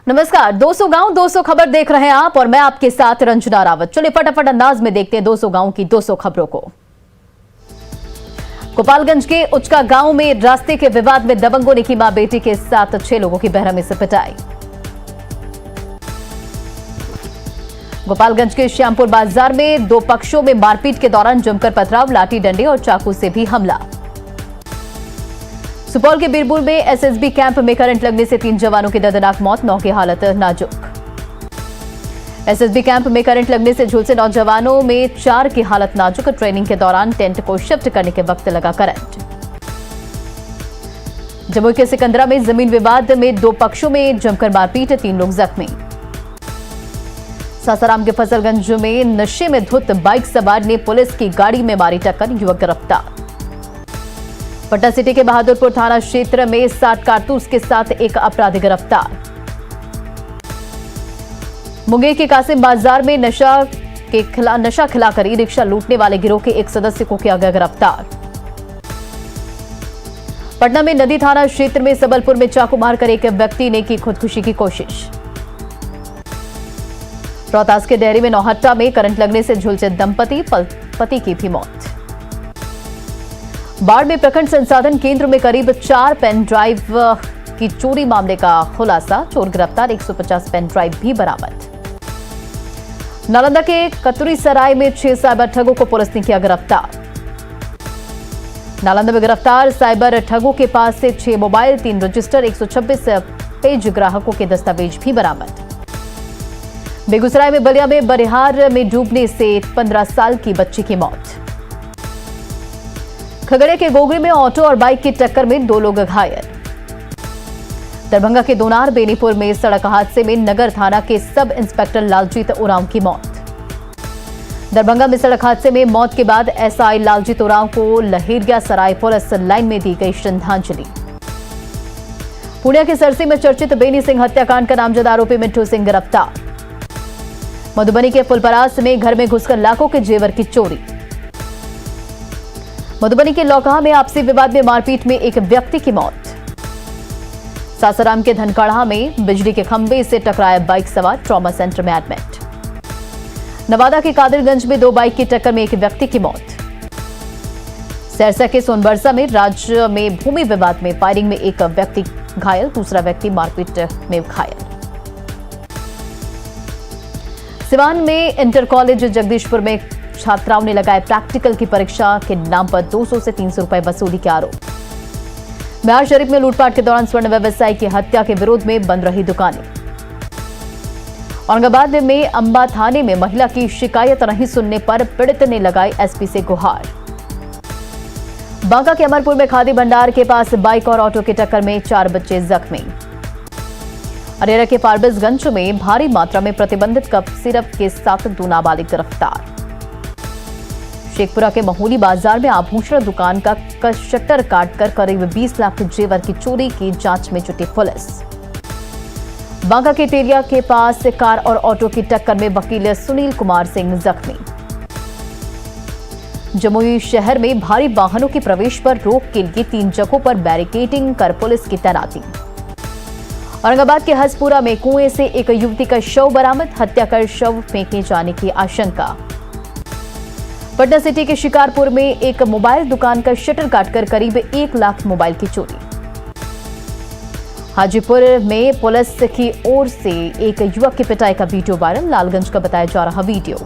नमस्कार, 200 गांव 200 खबर देख रहे हैं आप और मैं आपके साथ रंजना रावत। चलिए फटाफट अंदाज में देखते हैं 200 गांव की 200 खबरों को। गोपालगंज के उचका गांव में रास्ते के विवाद में दबंगों ने की मां बेटी के साथ 6 लोगों की बेरहमी से पिटाई। गोपालगंज के श्यामपुर बाजार में 2 पक्षों में मारपीट के दौरान जमकर पथराव, लाठी डंडे और चाकू से भी हमला। सुपौल के बीरपुर में एसएसबी कैंप में करंट लगने से 3 जवानों की दर्दनाक मौत, 9 की हालत नाजुक। एसएसबी कैंप में करंट लगने से झुलसे नौजवानों में 4 की हालत नाजुक। ट्रेनिंग के दौरान टेंट को शिफ्ट करने के वक्त लगा करंट। जमुई के सिकंदरा में जमीन विवाद में 2 पक्षों में जमकर मारपीट, 3 लोग जख्मी। सासाराम के फसलगंज में नशे में धुत बाइक सवार ने पुलिस की गाड़ी में मारी टक्कर, युवक गिरफ्तार। पटना सिटी के बहादुरपुर थाना क्षेत्र में 60 कारतूस के साथ एक अपराधी गिरफ्तार। मुंगेर के कासिम बाजार में नशा खिलाकर ई-रिक्शा लूटने वाले गिरोह के एक सदस्य को किया गया गिरफ्तार। पटना में नदी थाना क्षेत्र में सबलपुर में चाकू मारकर एक व्यक्ति ने की खुदकुशी की कोशिश। रोहतास के डेहरी में नौहट्टा में करंट लगने से झुलसे दंपति, पति की भी मौत। बाढ़ में प्रखंड संसाधन केंद्र में करीब 4 पेन ड्राइव की चोरी मामले का खुलासा, चोर गिरफ्तार, 150 पेन ड्राइव भी बरामद। नालंदा के कतुरी सराय में 6 साइबर ठगों को पुलिस ने किया गिरफ्तार। नालंदा में गिरफ्तार साइबर ठगों के पास से 6 मोबाइल, 3 रजिस्टर, 126 पेज ग्राहकों के दस्तावेज भी बरामद। बेगूसराय में बलिया में बरिहार में डूबने से 15 साल की बच्ची की मौत। खगड़िया के गोगरी में ऑटो और बाइक की टक्कर में 2 लोग घायल। दरभंगा के दोनार बेनीपुर में सड़क हादसे में नगर थाना के सब इंस्पेक्टर लालजीत उरांव की मौत। दरभंगा में सड़क हादसे में मौत के बाद एसआई लालजीत उरांव को लहेरिया सराय पुलिस लाइन में दी गई श्रद्धांजलि। पुणे के सरसी में चर्चित बेनी सिंह हत्याकांड का नामजद आरोपी मिट्टू सिंह गिरफ्तार। मधुबनी के फुलपरास में घर में घुसकर लाखों के जेवर की चोरी। मधुबनी के लौकहा में आपसी विवाद में मारपीट में एक व्यक्ति की मौत। सासाराम के धनकाढ़ा में बिजली के खंभे से टकराया बाइक सवार, ट्रॉमा सेंटर में एडमिट। नवादा के कादिरगंज में 2 बाइक की टक्कर में एक व्यक्ति की मौत। सहरसा के सोनबरसा में राज्य में भूमि विवाद में फायरिंग में एक व्यक्ति घायल, दूसरा व्यक्ति मारपीट में घायल। सिवान में इंटर कॉलेज जगदीशपुर में छात्राओं ने लगाए प्रैक्टिकल की परीक्षा के नाम पर 200 से 300 रुपए वसूली के आरोप। बिहार शरीफ में लूटपाट के दौरान स्वर्ण व्यवसायी की हत्या के विरोध में बंद रही दुकानें। औरंगाबाद में अंबा थाने में महिला की शिकायत नहीं सुनने पर पीड़ित ने लगाई एसपी से गुहार। बांका के अमरपुर में खादी भंडार के पास बाइक और ऑटो की टक्कर में 4 बच्चे जख्मी। अरेरा के फारबिसगंज में भारी मात्रा में प्रतिबंधित कफ सिरप के साथ 2 नाबालिग गिरफ्तार। शेखपुरा के महोली बाजार में आभूषण दुकान का शटर काटकर करीब 20 लाख जेवर की चोरी की जांच में जुटी पुलिस। बांका के टेरिया के पास कार और ऑटो की टक्कर में वकील सुनील कुमार सिंह जख्मी। जमुई शहर में भारी वाहनों के प्रवेश पर रोक के लिए 3 जगहों पर बैरिकेडिंग कर पुलिस की तैनाती। औरंगाबाद के हसपुरा में कुएं से एक युवती का शव बरामद, हत्या कर शव फेंके जाने की आशंका। पटना सिटी के शिकारपुर में एक मोबाइल दुकान का शटर काटकर करीब 1 लाख मोबाइल की चोरी। हाजीपुर में पुलिस की ओर से एक युवक की पिटाई का वीडियो वायरल, लालगंज का बताया जा रहा वीडियो।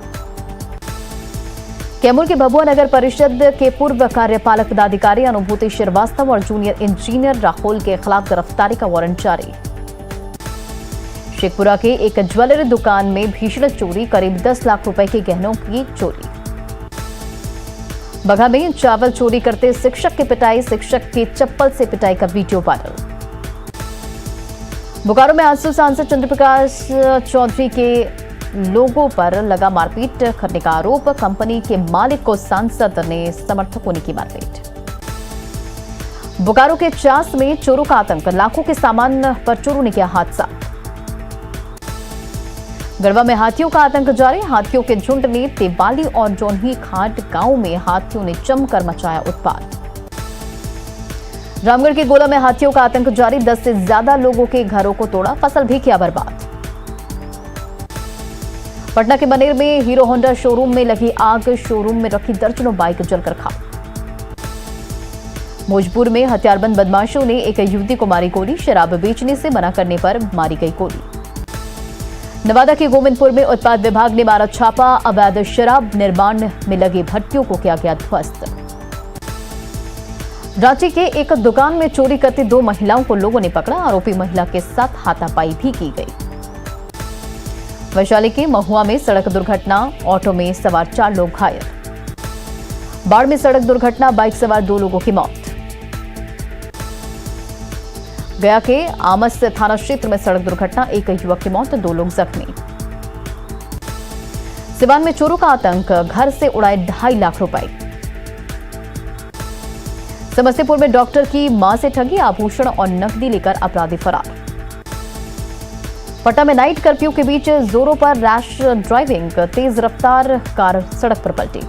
कैमूर के भभुआ नगर परिषद के पूर्व कार्यपालक पदाधिकारी अनुभूति श्रीवास्तव और जूनियर इंजीनियर राहुल के खिलाफ गिरफ्तारी का वारंट जारी। शेखपुरा के एक ज्वेलरी दुकान में भीषण चोरी, करीब 10 लाख रुपए के गहनों की चोरी। बगहा में चावल चोरी करते शिक्षक की पिटाई, शिक्षक की चप्पल से पिटाई का वीडियो वायरल। बोकारो में आजसू सांसद चंद्रप्रकाश चौधरी के लोगों पर लगा मारपीट करने का आरोप, कंपनी के मालिक को सांसद ने समर्थकों ने की मारपीट। बोकारो के चास में चोरों का आतंक, लाखों के सामान पर चोरों ने किया हादसा। गढ़वा में हाथियों का आतंक जारी, हाथियों के झुंड ने तेवाली और जोन्ही घाट गांव में हाथियों ने जमकर मचाया उत्पात। रामगढ़ के गोला में हाथियों का आतंक जारी, 10 से ज्यादा लोगों के घरों को तोड़ा, फसल भी किया बर्बाद। पटना के बनेर में हीरो होंडा शोरूम में लगी आग, शोरूम में रखी दर्जनों बाइक जलकर खाक। भोजपुर में हथियारबंद बदमाशों ने एक युवती को मारी गोली, शराब बेचने से मना करने पर मारी गई गोली। नवादा के गोविंदपुर में उत्पाद विभाग ने मारा छापा, अवैध शराब निर्माण में लगी भट्टियों को किया गया ध्वस्त। रांची के एक दुकान में चोरी करती 2 महिलाओं को लोगों ने पकड़ा, आरोपी महिला के साथ हाथापाई भी की गई। वैशाली के महुआ में सड़क दुर्घटना, ऑटो में सवार 4 लोग घायल। बाढ़ में सड़क दुर्घटना, बाइक सवार 2 लोगों की मौत। गया के आमस थाना क्षेत्र में सड़क दुर्घटना, एक युवक की मौत, 2 लोग जख्मी। सिवान में चोरों का आतंक, घर से उड़ाए 2.5 लाख रुपए। समस्तीपुर में डॉक्टर की मां से ठगी, आभूषण और नकदी लेकर अपराधी फरार। पटना में नाइट कर्फ्यू के बीच जोरों पर रैश ड्राइविंग, तेज रफ्तार कार सड़क पर पलटी।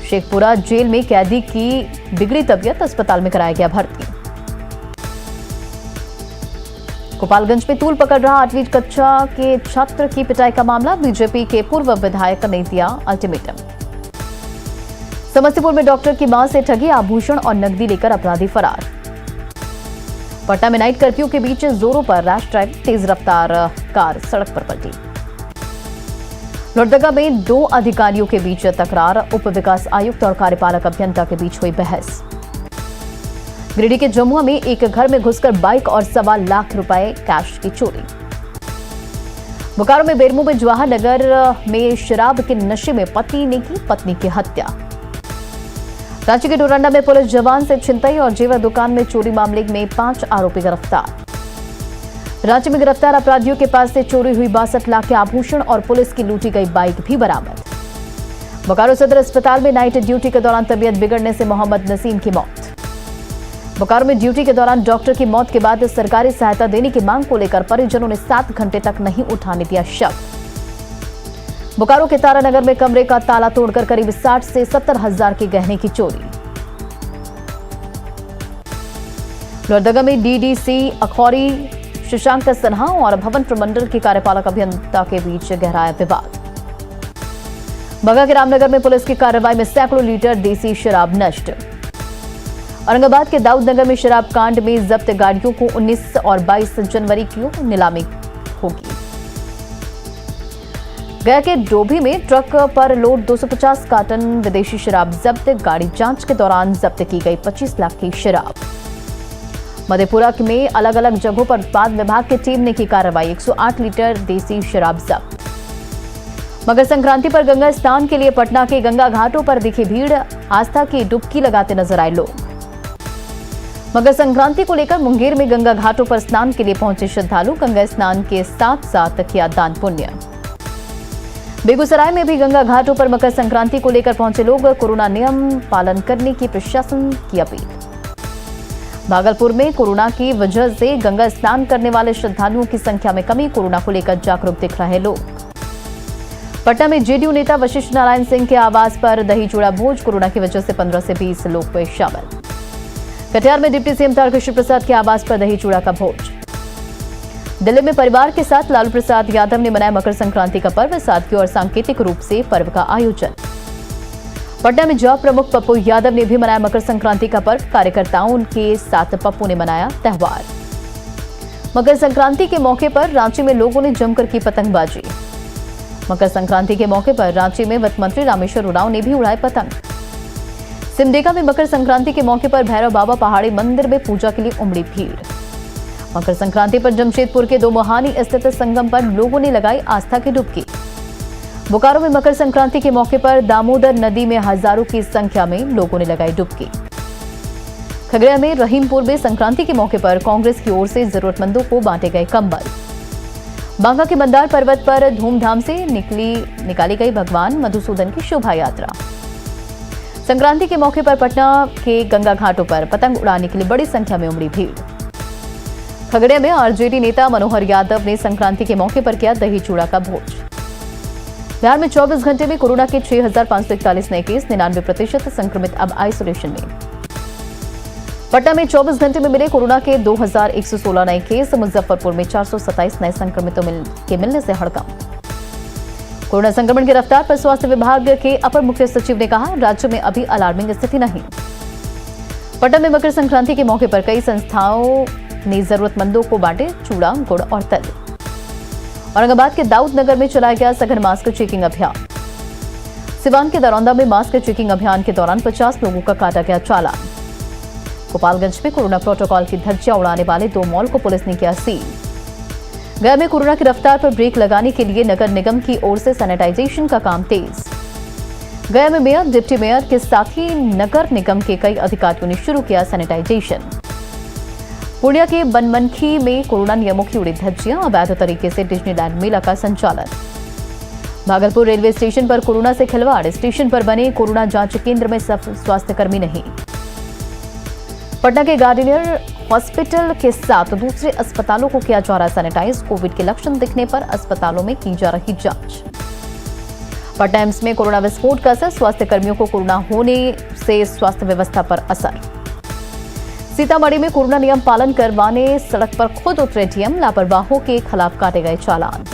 शेखपुरा जेल में कैदी की बिगड़ी तबीयत, अस्पताल में कराया गया भर्ती। गोपालगंज में तूल पकड़ रहा 8वीं कक्षा के छात्र की पिटाई का मामला, बीजेपी के पूर्व विधायक ने दिया अल्टीमेटम। समस्तीपुर में डॉक्टर की मां से ठगी, आभूषण और नकदी लेकर अपराधी फरार। पटना में नाइट कर्फ्यू के बीच जोरों पर रैश ड्राइव, तेज रफ्तार कार सड़क पर पलटी। लोहरदगा में 2 अधिकारियों के बीच तकरार, उप विकास आयुक्त और कार्यपालक अभियंता के बीच हुई बहस। गिरिडीह के जमुआ में एक घर में घुसकर बाइक और 1.25 लाख रुपए कैश की चोरी। बोकारो में बेरमो में जवाहर नगर में शराब के नशे में पति ने की पत्नी की हत्या। रांची के डोरंडा में पुलिस जवान से छिनतई और जेवर दुकान में चोरी मामले में 5 आरोपी गिरफ्तार। रांची में गिरफ्तार अपराधियों के पास से चोरी हुई 62 लाख के आभूषण और पुलिस की लूटी गई बाइक भी बरामद। बोकारो सदर अस्पताल में नाइट ड्यूटी के दौरान तबीयत बिगड़ने से मोहम्मद नसीम की मौत। बोकारो में ड्यूटी के दौरान डॉक्टर की मौत के बाद सरकारी सहायता देने की मांग को लेकर परिजनों ने 7 घंटे तक नहीं उठाने दिया शव। बोकारो के तारानगर में कमरे का ताला तोड़कर करीब 60 से 70 हजार के गहने की चोरी। लोहरदगा में डीडीसी अखौरी शशांक सिन्हा और भवन प्रमंडल के कार्यपालक अभियंता के बीच गहराया विवाद। बगा के रामनगर में पुलिस की कार्रवाई में सैकड़ों लीटर देसी शराब नष्ट। औरंगाबाद के दाऊदनगर में शराब कांड में जब्त गाड़ियों को 19 और 22 जनवरी को नीलामी होगी। गया के डोभी में ट्रक पर लोड 250 कार्टन विदेशी शराब जब्त, गाड़ी जांच के दौरान जब्त की गई 25 लाख की शराब। मधेपुरा में अलग अलग जगहों पर उत्पाद विभाग की टीम ने की कार्रवाई, 108 लीटर देसी शराब जब्त। मकर संक्रांति पर गंगा स्नान के लिए पटना के गंगा घाटों पर दिखी भीड़, आस्था की डुबकी लगाते नजर आए लोग। मकर संक्रांति को लेकर मुंगेर में गंगा घाटों पर स्नान के लिए पहुंचे श्रद्धालु, गंगा स्नान के साथ साथ किया दान पुण्य। बेगूसराय में भी गंगा घाटों पर मकर संक्रांति को लेकर पहुंचे लोग, कोरोना नियम पालन करने की प्रशासन की अपील। भागलपुर में कोरोना की वजह से गंगा स्नान करने वाले श्रद्धालुओं की संख्या में कमी, कोरोना को लेकर जागरूक दिख रहे लोग। पटना में जेडीयू नेता वशिष्ठ नारायण सिंह के आवास पर दही चूड़ा भोज, कोरोना की वजह से 15 से 20 लोग हुए शामिल। कटिहार में डिप्टी सीएम तारकिशोर प्रसाद के आवास पर दही चूड़ा का भोज। दिल्ली में परिवार के साथ लालू प्रसाद यादव ने मनाया मकर संक्रांति का पर्व, सादगी और सांकेतिक रूप से पर्व का आयोजन। पटना में जॉब प्रमुख पप्पू यादव ने भी मनाया मकर संक्रांति का पर्व, कार्यकर्ताओं के साथ पप्पू ने मनाया त्योहार। मकर संक्रांति के मौके पर रांची में लोगों ने जमकर की पतंगबाजी। मकर संक्रांति के मौके पर रांची में वित्त मंत्री रामेश्वर उरांव ने भी उड़ाए पतंग। सिमडेगा में मकर संक्रांति के मौके पर भैरव बाबा पहाड़ी मंदिर में पूजा के लिए उमड़ी भीड़। मकर संक्रांति पर जमशेदपुर के दोमुहानी स्थित संगम पर लोगों ने लगाई आस्था की डुबकी। बोकारो में मकर संक्रांति के मौके पर दामोदर नदी में हजारों की संख्या में लोगों ने लगाई डुबकी। खगड़िया में रहीमपुर में संक्रांति के मौके पर कांग्रेस की ओर से जरूरतमंदों को बांटे गए कंबल। बांका के मंदार पर्वत पर धूमधाम से निकाली गई भगवान मधुसूदन की शोभा यात्रा। संक्रांति के मौके पर पटना के गंगा घाटों पर पतंग उड़ाने के लिए बड़ी संख्या में उमड़ी भीड़। खगड़िया में आरजेडी नेता मनोहर यादव ने संक्रांति के मौके पर किया दही चूड़ा का भोज। बिहार में 24 घंटे में कोरोना के 6,541 नए केस, 99% संक्रमित अब आइसोलेशन में। पटना में 24 घंटे में मिले कोरोना के 2116 नए केस। मुजफ्फरपुर में 427 नए संक्रमितों के मिलने से हड़कंप। कोरोना संक्रमण की रफ्तार पर स्वास्थ्य विभाग के अपर मुख्य सचिव ने कहा, राज्य में अभी अलार्मिंग स्थिति नहीं। पटना में मकर संक्रांति के मौके पर कई संस्थाओं ने जरूरतमंदों को बांटे चूड़ा, गुड़ और तल। औरंगाबाद के दाऊद नगर में चलाया गया सघन मास्क चेकिंग अभियान। सिवान के दरौंदा में मास्क चेकिंग अभियान के दौरान 50 लोगों का काटा गया चालान। गोपालगंज में कोरोना प्रोटोकॉल की धज्जियां उड़ाने वाले 2 मॉल को पुलिस ने किया सील। गया में कोरोना की रफ्तार पर ब्रेक लगाने के लिए नगर निगम की ओर से सैनिटाइजेशन का काम तेज। गया में मेयर, डिप्टी मेयर के साथ ही नगर निगम के कई अधिकारियों ने शुरू किया सैनिटाइजेशन। पूर्णिया के बनमनखी में कोरोना नियमों की उड़ी धज्जियां, अवैध तरीके से डिज्नीलैंड मेला का संचालन। भागलपुर रेलवे स्टेशन पर कोरोना से खिलवाड़, स्टेशन पर बने कोरोना जांच केंद्र में स्वास्थ्यकर्मी नहीं। पटना के गार्डिनियर हॉस्पिटल के साथ दूसरे अस्पतालों को किया जा रहा सैनिटाइज। कोविड के लक्षण दिखने पर अस्पतालों में की जा रही जांच। पटना एम्स में कोरोना विस्फोट का असर, स्वास्थ्यकर्मियों को कोरोना होने से स्वास्थ्य व्यवस्था पर असर। सीतामढ़ी में कोरोना नियम पालन करवाने सड़क पर खुद उतरे डीएम, लापरवाहों के खिलाफ काटे गए चालान।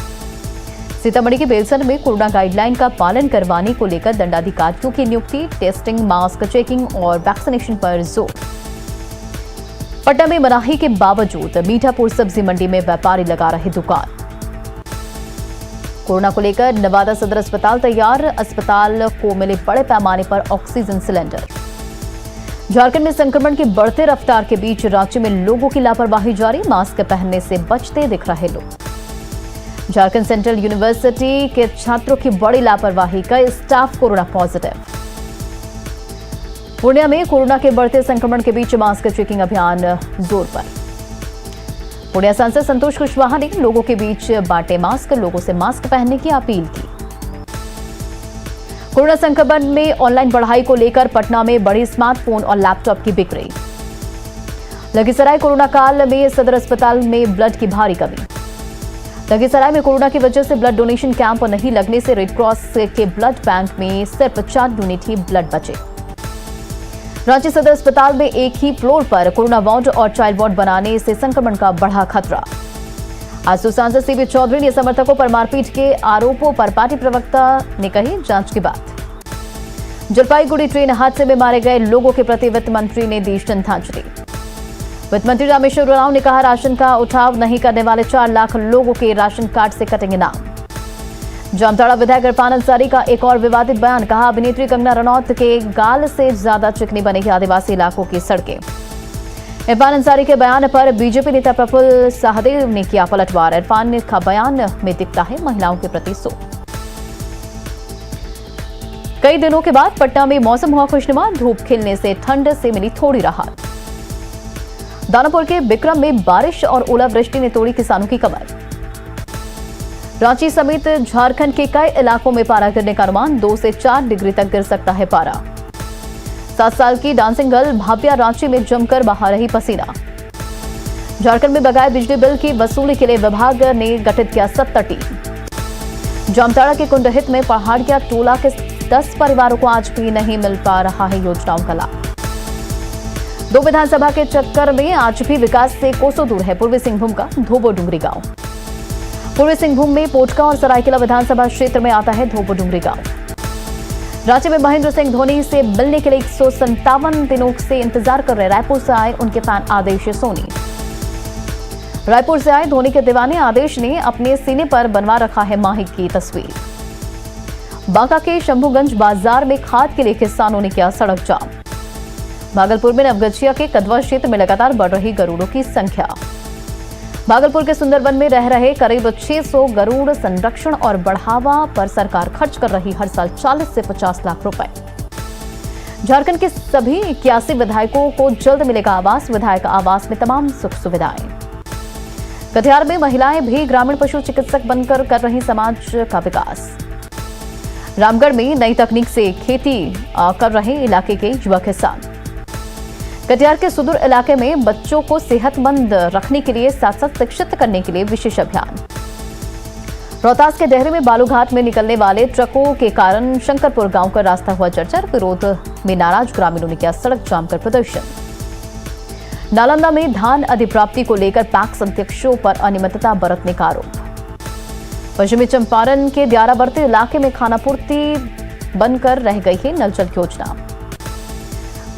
सीतामढ़ी के बेलसर में कोरोना गाइडलाइन का पालन करवाने को लेकर दंडाधिकारियों की नियुक्ति, टेस्टिंग, मास्क चेकिंग और वैक्सीनेशन पर जोर। पटना में मनाही के बावजूद मीठापुर सब्जी मंडी में व्यापारी लगा रहे दुकान। कोरोना को लेकर नवादा सदर अस्पताल तैयार, अस्पताल को मिले बड़े पैमाने पर ऑक्सीजन सिलेंडर। झारखंड में संक्रमण की बढ़ते रफ्तार के बीच राज्य में लोगों की लापरवाही जारी, मास्क पहनने से बचते दिख रहे लोग। झारखंड सेंट्रल यूनिवर्सिटी के छात्रों की बड़ी लापरवाही, कई स्टाफ कोरोना पॉजिटिव। पूर्णिया में कोरोना के बढ़ते संक्रमण के बीच मास्क चेकिंग अभियान जोर पर। पूर्णिया सांसद संतोष कुशवाहा ने लोगों के बीच बांटे मास्क, लोगों से मास्क पहनने की अपील की। कोरोना संक्रमण में ऑनलाइन पढ़ाई को लेकर पटना में बढ़ी स्मार्टफोन और लैपटॉप की बिक्री। लखीसराय कोरोना काल में सदर अस्पताल में ब्लड की भारी कमी। लखीसराय में कोरोना की वजह से ब्लड डोनेशन कैंप नहीं लगने से रेड क्रॉस के ब्लड बैंक में सिर्फ 4 यूनिट ही ब्लड बचे। रांची सदर अस्पताल में एक ही फ्लोर पर कोरोना वार्ड और चाइल्ड वार्ड बनाने से संक्रमण का बढ़ा खतरा। आज सांसद सीबी चौधरी ने समर्थकों पर मारपीट के आरोपों पर पार्टी प्रवक्ता ने कही जांच की बात। जलपाईगुड़ी ट्रेन हादसे में मारे गए लोगों के प्रति वित्त मंत्री ने दी श्रद्धांजलि। वित्त मंत्री रामेश्वर उरांव ने कहा, राशन का उठाव नहीं करने वाले 4 लाख लोगों के राशन कार्ड से कटेंगे नाम। जामताड़ा विधायक इरफान अंसारी का एक और विवादित बयान, कहा अभिनेत्री कंगना रनौत के गाल से ज्यादा चिकनी बनेगी आदिवासी इलाकों की सड़कें। इरफान अंसारी के बयान पर बीजेपी नेता प्रफुल्ल सहदेव ने किया पलटवार। इरफान का बयान में दिखता है महिलाओं के प्रति सोच। कई दिनों के बाद पटना में मौसम हुआ खुशनुमा, धूप खिलने से ठंड से मिली थोड़ी राहत। दानापुर के बिक्रम में बारिश और ओलावृष्टि ने तोड़ी किसानों की कमर। रांची समेत झारखंड के कई इलाकों में पारा गिरने का अनुमान, 2 से 4 डिग्री तक गिर सकता है पारा। 7 साल की डांसिंग गर्ल भाव्या रांची में जमकर बहा रही पसीना। झारखंड में बकाया बिजली बिल की वसूली के लिए विभाग ने गठित किया 70 टीम। जामताड़ा के कुंडहित में पहाड़िया टोला के 10 परिवारों को आज भी नहीं मिल पा रहा है योजनाओं का लाभ। 2 विधानसभा के चक्कर में आज भी विकास से कोसों दूर है पूर्वी सिंहभूम का धोबो डुंगरी गांव। पूर्वी सिंहभूम में पोटका और सरायकेला विधानसभा क्षेत्र में आता है धोबो डुंगरी गांव। रांची में महेंद्र सिंह धोनी से मिलने के लिए 157 दिनों से इंतजार कर रहे रायपुर से आए उनके फैन आदेश सोनी। रायपुर से आए धोनी के दीवाने आदेश ने अपने सीने पर बनवा रखा है माही की तस्वीर। बांका के शंभूगंज बाजार में खाद के लिए किसानों ने किया सड़क जाम। भागलपुर में नवगछिया के कदवा क्षेत्र में लगातार बढ़ रही गरुड़ों की संख्या। भागलपुर के सुंदरवन में रह रहे करीब 600 गरुड़ संरक्षण और बढ़ावा पर सरकार खर्च कर रही हर साल 40 से 50 लाख रुपए। झारखंड के सभी 81 विधायकों को जल्द मिलेगा आवास, विधायक आवास में तमाम सुख सुविधाएं। कटिहार में महिलाएं भी ग्रामीण पशु चिकित्सक बनकर कर रही समाज का विकास। रामगढ़ में नई तकनीक से खेती कर रहे इलाके के युवा किसान। कटिहार के सुदूर इलाके में बच्चों को सेहतमंद रखने के लिए साथ साथ शिक्षित करने के लिए विशेष अभियान। रोहतास के डेहरी में बालूघाट में निकलने वाले ट्रकों के कारण शंकरपुर गांव का रास्ता हुआ जर्जर। विरोध में नाराज ग्रामीणों ने किया सड़क जाम कर प्रदर्शन। नालंदा में धान अधिप्राप्ति को लेकर पैक्स अध्यक्षों पर अनियमितता बरतने का आरोप। पश्चिमी चंपारण के दियाराबर्ती इलाके में खानापूर्ति बनकर रह गई है नल जल योजना।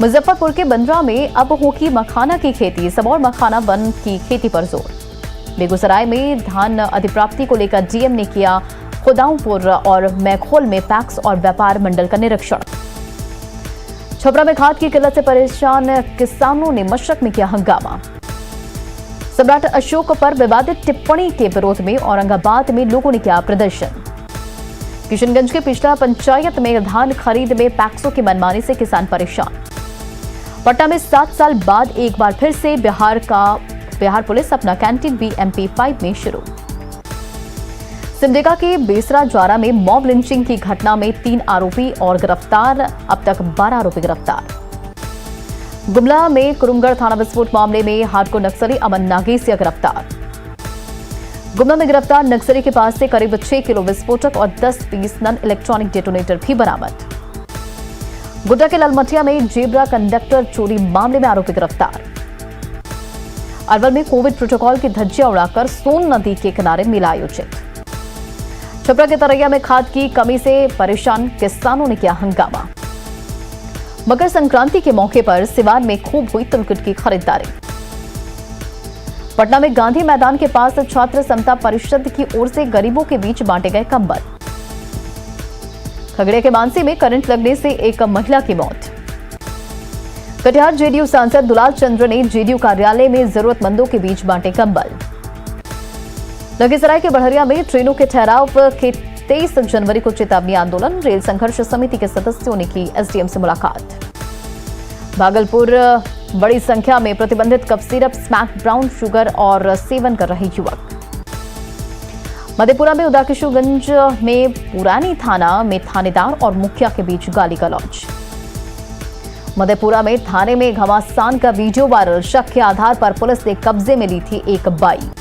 मुजफ्फरपुर के बंद्रा में अब होगी मखाना की खेती, सबौर मखाना वन की खेती पर जोर। बेगूसराय में धान अधिप्राप्ति को लेकर डीएम ने किया खुदाऊंपुर और मैखोल में पैक्स और व्यापार मंडल का निरीक्षण। छपरा में खाद की किल्लत से परेशान किसानों ने मशरक में किया हंगामा। सम्राट अशोक पर विवादित टिप्पणी के विरोध में औरंगाबाद में लोगों ने किया प्रदर्शन। किशनगंज के पिछला पंचायत में धान खरीद में पैक्सों की मनमानी से किसान परेशान। पटना में 7 साल बाद एक बार फिर से बिहार पुलिस अपना कैंटीन BMP 5 में शुरू। सिमडेगा के बेसरा ज्वारा में मॉब लिंचिंग की घटना में 3 आरोपी और गिरफ्तार, अब तक 12 आरोपी गिरफ्तार। गुमला में कुरुमगढ़ थाना विस्फोट मामले में हार्डकोर नक्सली अमन नागेसिया गिरफ्तार। गुमला में गिरफ्तार नक्सली के पास से करीब 6 किलो विस्फोटक और 10 पीस नॉन इलेक्ट्रॉनिक डेटोनेटर भी बरामद। गोड्डा के लालमटिया में जेब्रा कंडक्टर चोरी मामले में आरोपी गिरफ्तार। अरवल में कोविड प्रोटोकॉल की धज्जियां उड़ाकर सोन नदी के किनारे मेला आयोजित। छपरा के तरैया में खाद की कमी से परेशान किसानों ने किया हंगामा। मकर संक्रांति के मौके पर सिवान में खूब हुई तिलकुट की खरीदारी। पटना में गांधी मैदान के पास छात्र समता परिषद की ओर से गरीबों के बीच बांटे गए कंबल। खगड़िया के मानसी में करंट लगने से एक महिला की मौत। कटिहार जेडीयू सांसद दुलाल चंद्र ने जेडीयू कार्यालय में जरूरतमंदों के बीच बांटे कंबल। लखीसराय के बढ़रिया में ट्रेनों के ठहराव के 23 जनवरी को चेतावनी आंदोलन। रेल संघर्ष समिति के सदस्यों ने की एसडीएम से मुलाकात। भागलपुर बड़ी संख्या में प्रतिबंधित cough syrup, smack, brown sugar और सेवन कर रहे युवक। मधेपुरा में उदाकिशुगंज में पुरानी थाना में थानेदार और मुखिया के बीच गाली गलौज। मधेपुरा में थाने में घमासान का वीडियो वायरल, शक के आधार पर पुलिस ने कब्जे में ली थी एक बाइक।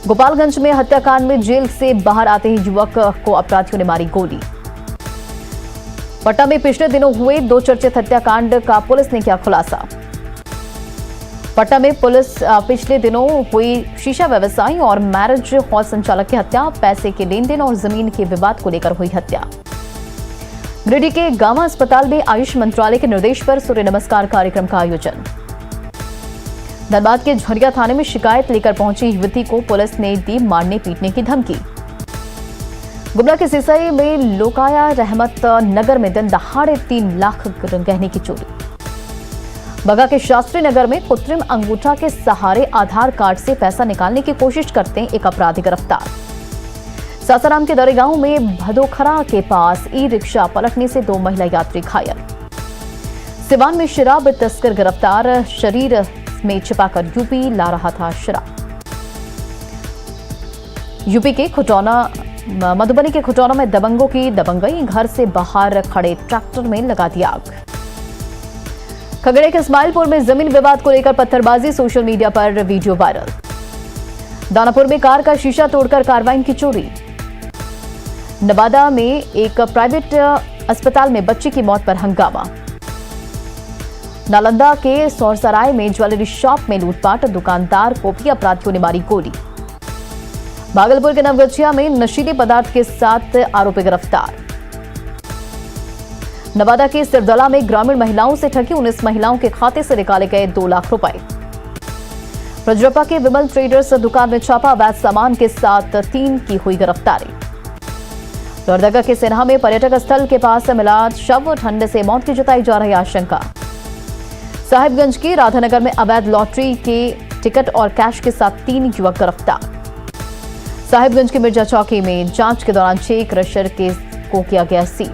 गोपालगंज में हत्याकांड में जेल से बाहर आते ही युवक को अपराधियों ने मारी गोली। पटना में पिछले दिनों हुए 2 चर्चित हत्याकांड का पुलिस ने किया खुलासा। पटना में पुलिस पिछले दिनों हुई शीशा व्यवसायी और मैरिज हॉल संचालक की हत्या, पैसे के लेन देन और जमीन के विवाद को लेकर हुई हत्या। गिरिडीह के गामा अस्पताल में आयुष मंत्रालय के निर्देश पर सूर्य नमस्कार कार्यक्रम का आयोजन। धनबाद के झरिया थाने में शिकायत लेकर पहुंची युवती को पुलिस ने दी मारने पीटने की धमकी। गुमला के सिसई में लोकाया रहमत नगर में दिन दहाड़े 3 लाख गहने की चोरी। बगा के शास्त्री नगर में कृत्रिम अंगूठा के सहारे आधार कार्ड से पैसा निकालने की कोशिश करते एक अपराधी गिरफ्तार। सासाराम के दरेगांव में भदोखरा के पास ई-रिक्शा पलटने से 2 महिला यात्री घायल। सिवान में शराब तस्कर गिरफ्तार, शरीर में छिपाकर यूपी ला रहा था शराब। यूपी के मधुबनी के खुटौना में दबंगों की दबंगई, घर से बाहर खड़े ट्रैक्टर में लगा दी आग। खगड़िया के इस्माइलपुर में जमीन विवाद को लेकर पत्थरबाजी, सोशल मीडिया पर वीडियो वायरल। दानापुर में कार का शीशा तोड़कर कार्बाइन की चोरी। नवादा में एक प्राइवेट अस्पताल में बच्ची की मौत पर हंगामा। नालंदा के सौरसराय में ज्वेलरी शॉप में लूटपाट, दुकानदार को भी अपराधियों ने मारी गोली। भागलपुर के नवगछिया में नशीले पदार्थ के साथ आरोपी गिरफ्तार। नवादा के सिरदला में ग्रामीण महिलाओं से ठगी, 19 महिलाओं के खाते से निकाले गए 2 लाख रुपए। रजरप्पा के विमल ट्रेडर्स दुकान में छापा, अवैध सामान के साथ 3 की हुई गिरफ्तारी। लोहरदगा के सिन्हा में पर्यटक स्थल के पास मिला शव, ठंड से मौत की जताई जा रही आशंका। साहिबगंज के राधानगर में अवैध लॉटरी के टिकट और कैश के साथ 3 युवक गिरफ्तार। साहिबगंज के मिर्जा चौकी में जांच के दौरान 6 क्रशर को किया गया सील।